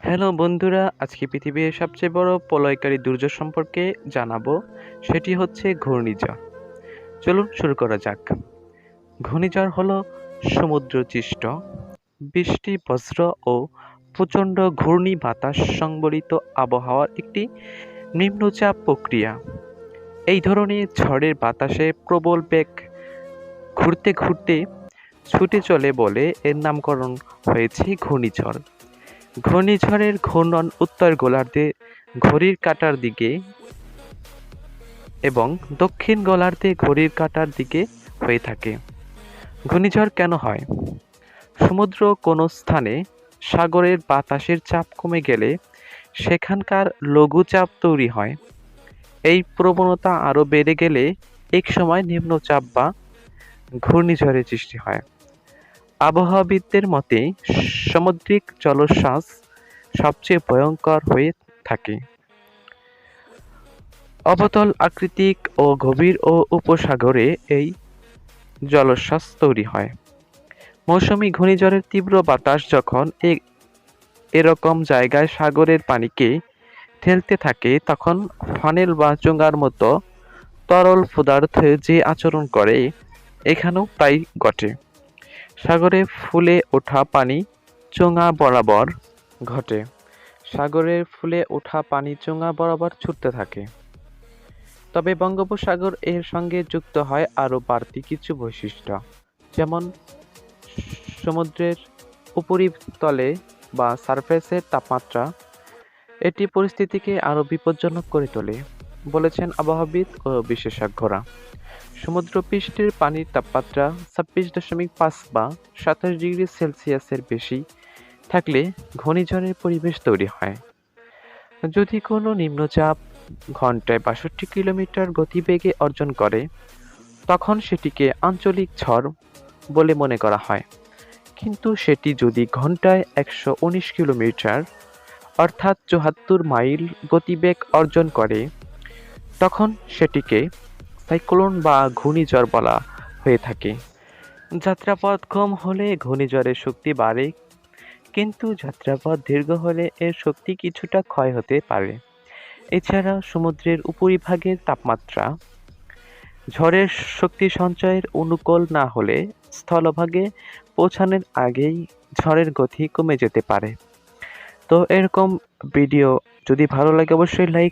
Hello বন্ধুরা, আজকে পৃথিবীর সবচেয়ে বড় প্রলয়কারী দুর্যোগ সম্পর্কে জানাবো। সেটি হচ্ছে ঘূর্ণিঝড়। চলুন শুরু করা যাক। ঘূর্ণিঝড় হলো সমুদ্রসৃষ্ট বৃষ্টি, বজ্র ও প্রচণ্ড ঘূর্ণি বাতাস সংবলিত আবহাওয়ার একটি নিম্নচাপ প্রক্রিয়া। এই ধরনের ঝড়ের বাতাসে প্রবল বেগ ঘুরতে ঘুরতে ছুটে চলে বলে এর নামকরণ হয়েছে ঘূর্ণিঝড়। ঘূর্ণিঝড়ের ঘূর্ণন উত্তর গোলার্ধে ঘড়ির কাঁটার দিকে এবং দক্ষিণ গোলার্ধে ঘড়ির কাঁটার দিকে হয়ে থাকে। ঘূর্ণিঝড় কেন হয়? সমুদ্র কোনো স্থানে সাগরের বাতাসের চাপ কমে গেলে সেখানকার লঘুচাপ তৈরি হয়। এই প্রবণতা আরও বেড়ে গেলে একসময় নিম্নচাপ বা ঘূর্ণিঝড়ের সৃষ্টি হয়। আবহাওয়াবিদদের মতে সামুদ্রিক জলোচ্ছ্বাস সবচেয়ে ভয়ঙ্কর হয়ে থাকে। অবতল আকৃতির ও গভীর ও উপসাগরে এই জলোচ্ছ্বাস তৈরি হয়। মৌসুমী ঘূর্ণিঝড়ের তীব্র বাতাস যখন এরকম জায়গায় সাগরের পানিকে ঠেলতে থাকে তখন ফানেল বা চোঙার মতো তরল পদার্থ যে আচরণ করে, এখানেও তাই ঘটে। সাগরে ফুলে ওঠা পানি চোঙা বরাবর ঘটে। সাগরের ফুলে ওঠা পানি চোঙা বরাবর ছুটতে থাকে। তবে বঙ্গোপসাগর এর সঙ্গে যুক্ত হয় আরও বাড়তি কিছু বৈশিষ্ট্য, যেমন সমুদ্রের উপরিতলে বা সারফেসের তাপমাত্রা। এটি পরিস্থিতিকে আরও বিপজ্জনক করে তোলে, বলেছেন আবহাওয়াবিদ ও বিশেষজ্ঞরা। সমুদ্রপৃষ্ঠের পানির তাপমাত্রা 26.5 বা 27 ডিগ্রি সেলসিয়াসের বেশি থাকলে ঘূর্ণিঝড়ের পরিবেশ তৈরি হয়। যদি কোনো নিম্নচাপ ঘন্টায় ৬২ কিলোমিটার গতিবেগে অর্জন করে, তখন সেটিকে আঞ্চলিক ঝড় বলে মনে করা হয়। কিন্তু সেটি যদি ঘন্টায় ১১৯ কিলোমিটার অর্থাৎ ৭৪ মাইল গতিবেগ অর্জন করে, তখন সেটিকে সাইক্লোন বা ঘূর্ণিঝড় বলা হয়ে থাকে। যাত্রাপথ কম হলে ঘূর্ণিঝড়ের শক্তি বাড়ে, কিন্তু যাত্রাপথ দীর্ঘ হলে এর শক্তি কিছুটা ক্ষয় হতে পারে। এছাড়া সমুদ্রের উপরিভাগের তাপমাত্রা ঝড়ের শক্তি সঞ্চয়ের অনুকূল না হলে স্থলভাগে পৌঁছানোর আগেই ঝড়ের গতি কমে যেতে পারে। তো এরকম ভিডিও যদি ভালো লাগে অবশ্যই লাইক